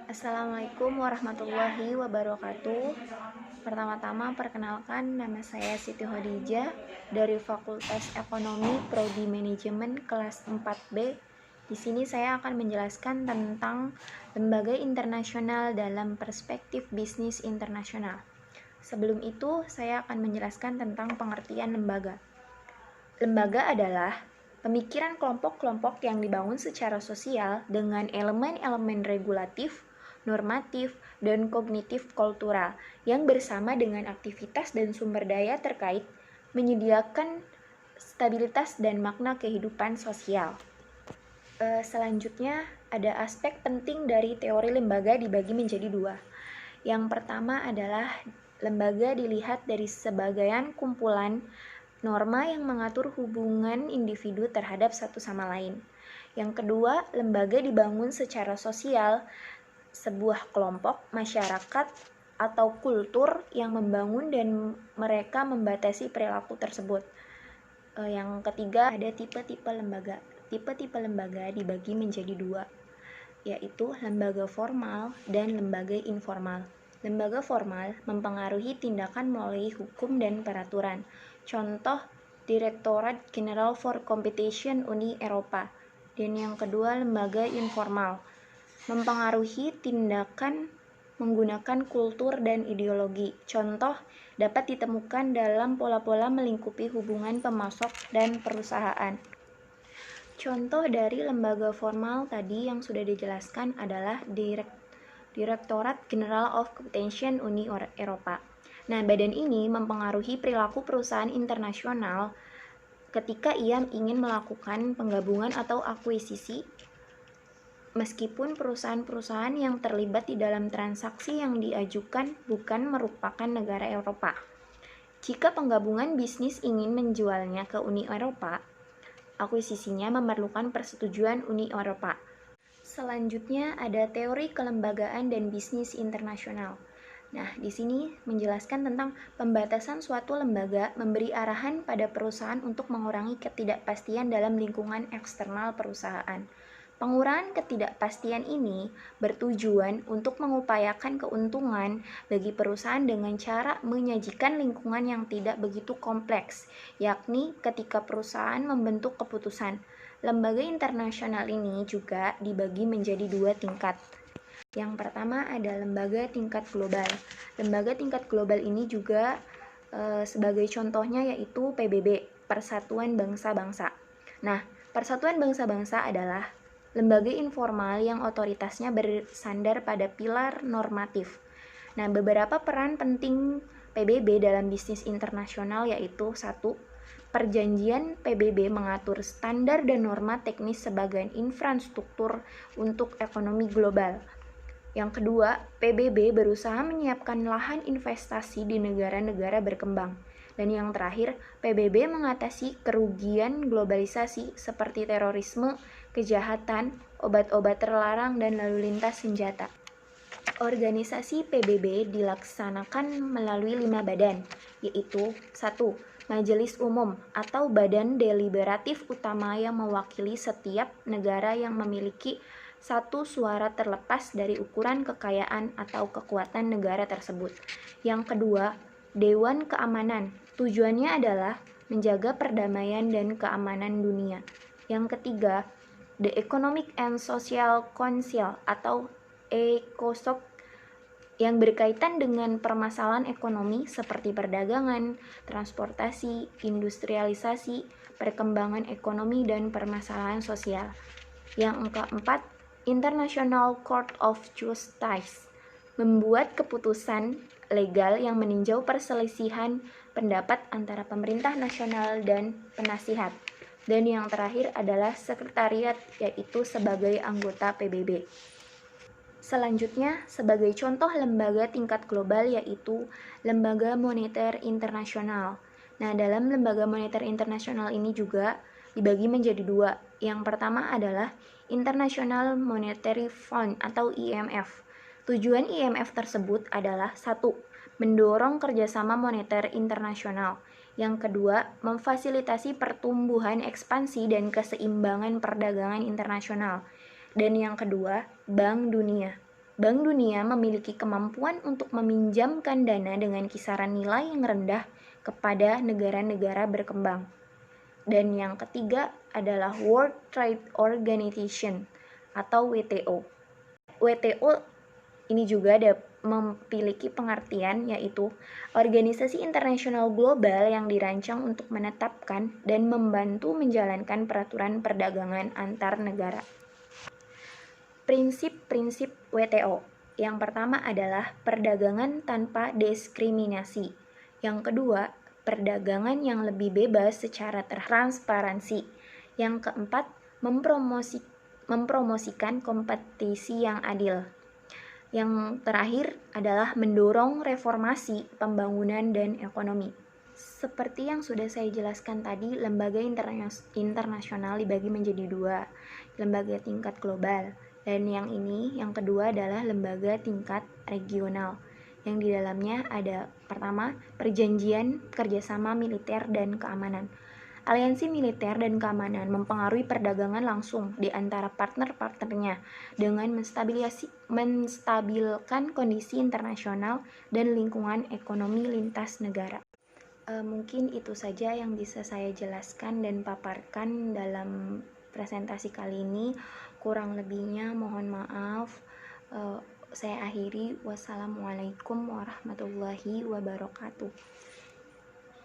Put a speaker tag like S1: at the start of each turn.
S1: Assalamualaikum warahmatullahi wabarakatuh. Pertama-tama perkenalkan, nama saya Siti Khadijah dari Fakultas Ekonomi Prodi Manajemen kelas 4B. Di sini saya akan menjelaskan tentang lembaga internasional dalam perspektif bisnis internasional. Sebelum itu, saya akan menjelaskan tentang pengertian lembaga. Lembaga adalah pemikiran kelompok-kelompok yang dibangun secara sosial dengan elemen-elemen regulatif, normatif, dan kognitif kultural yang bersama dengan aktivitas dan sumber daya terkait menyediakan stabilitas dan makna kehidupan sosial. Selanjutnya, ada aspek penting dari teori lembaga dibagi menjadi dua. Yang pertama adalah lembaga dilihat dari sebagian kumpulan norma yang mengatur hubungan individu terhadap satu sama lain. Yang kedua, lembaga dibangun secara sosial, sebuah kelompok, masyarakat, atau kultur yang membangun dan mereka membatasi perilaku tersebut. Yang ketiga, ada tipe-tipe lembaga. Tipe-tipe lembaga dibagi menjadi dua, yaitu lembaga formal dan lembaga informal. Lembaga formal mempengaruhi tindakan melalui hukum dan peraturan. Contoh, Direktorat Jenderal for Competition Uni Eropa. Dan yang kedua, lembaga informal mempengaruhi tindakan menggunakan kultur dan ideologi. Contoh dapat ditemukan dalam pola-pola melingkupi hubungan pemasok dan perusahaan. Contoh dari lembaga formal tadi yang sudah dijelaskan adalah Direktorat Jenderal of Competition Uni Eropa. Nah, badan ini mempengaruhi perilaku perusahaan internasional ketika ia ingin melakukan penggabungan atau akuisisi, meskipun perusahaan-perusahaan yang terlibat di dalam transaksi yang diajukan bukan merupakan negara Eropa. Jika penggabungan bisnis ingin menjualnya ke Uni Eropa, akuisisinya memerlukan persetujuan Uni Eropa. Selanjutnya ada teori kelembagaan dan bisnis internasional. Nah, di sini menjelaskan tentang pembatasan suatu lembaga memberi arahan pada perusahaan untuk mengurangi ketidakpastian dalam lingkungan eksternal perusahaan. Pengurangan ketidakpastian ini bertujuan untuk mengupayakan keuntungan bagi perusahaan dengan cara menyajikan lingkungan yang tidak begitu kompleks, yakni ketika perusahaan membentuk keputusan. Lembaga internasional ini juga dibagi menjadi dua tingkat. Yang pertama ada lembaga tingkat global. Lembaga tingkat global ini juga sebagai contohnya yaitu PBB, Persatuan Bangsa-Bangsa. Nah, Persatuan Bangsa-Bangsa adalah lembaga informal yang otoritasnya bersandar pada pilar normatif. Nah, beberapa peran penting PBB dalam bisnis internasional yaitu 1. Perjanjian PBB mengatur standar dan norma teknis sebagai infrastruktur untuk ekonomi global. Yang kedua, PBB berusaha menyiapkan lahan investasi di negara-negara berkembang. Dan yang terakhir, PBB mengatasi kerugian globalisasi seperti terorisme, kejahatan, obat-obat terlarang, dan lalu lintas senjata. Organisasi PBB dilaksanakan melalui 5 badan, yaitu 1. Majelis Umum atau badan deliberatif utama yang mewakili setiap negara yang memiliki satu suara terlepas dari ukuran kekayaan atau kekuatan negara tersebut. Yang kedua, Dewan Keamanan. Tujuannya adalah menjaga perdamaian dan keamanan dunia. Yang ketiga, The Economic and Social Council atau ECOSOC yang berkaitan dengan permasalahan ekonomi seperti perdagangan, transportasi, industrialisasi, perkembangan ekonomi, dan permasalahan sosial. Yang keempat, International Court of Justice membuat keputusan legal yang meninjau perselisihan pendapat antara pemerintah nasional dan penasihat. Dan yang terakhir adalah sekretariat, yaitu sebagai anggota PBB. Selanjutnya, sebagai contoh lembaga tingkat global yaitu Lembaga Moneter Internasional. Nah, dalam Lembaga Moneter Internasional ini juga dibagi menjadi dua. Yang pertama adalah International Monetary Fund atau IMF. Tujuan IMF tersebut adalah 1. Mendorong kerjasama moneter internasional. Yang kedua, memfasilitasi pertumbuhan ekspansi dan keseimbangan perdagangan internasional. Dan yang kedua, Bank Dunia. Bank Dunia memiliki kemampuan untuk meminjamkan dana dengan kisaran nilai yang rendah kepada negara-negara berkembang. Dan yang ketiga adalah World Trade Organization atau WTO. WTO ini juga memiliki pengertian yaitu organisasi internasional global yang dirancang untuk menetapkan dan membantu menjalankan peraturan perdagangan antar negara. Prinsip-prinsip WTO. Yang pertama adalah perdagangan tanpa diskriminasi. Yang kedua, perdagangan yang lebih bebas secara transparansi. Yang keempat, mempromosikan kompetisi yang adil. Yang terakhir adalah mendorong reformasi, pembangunan, dan ekonomi. Seperti yang sudah saya jelaskan tadi, lembaga internasional dibagi menjadi dua, lembaga tingkat global. Dan yang kedua adalah lembaga tingkat regional, yang di dalamnya ada pertama, perjanjian kerjasama militer dan keamanan. Aliansi militer dan keamanan mempengaruhi perdagangan langsung di antara partner-partnernya dengan menstabilkan kondisi internasional dan lingkungan ekonomi lintas negara. Mungkin itu saja yang bisa saya jelaskan dan paparkan dalam presentasi kali ini. Kurang lebihnya mohon maaf. Saya akhiri. Wassalamualaikum warahmatullahi wabarakatuh.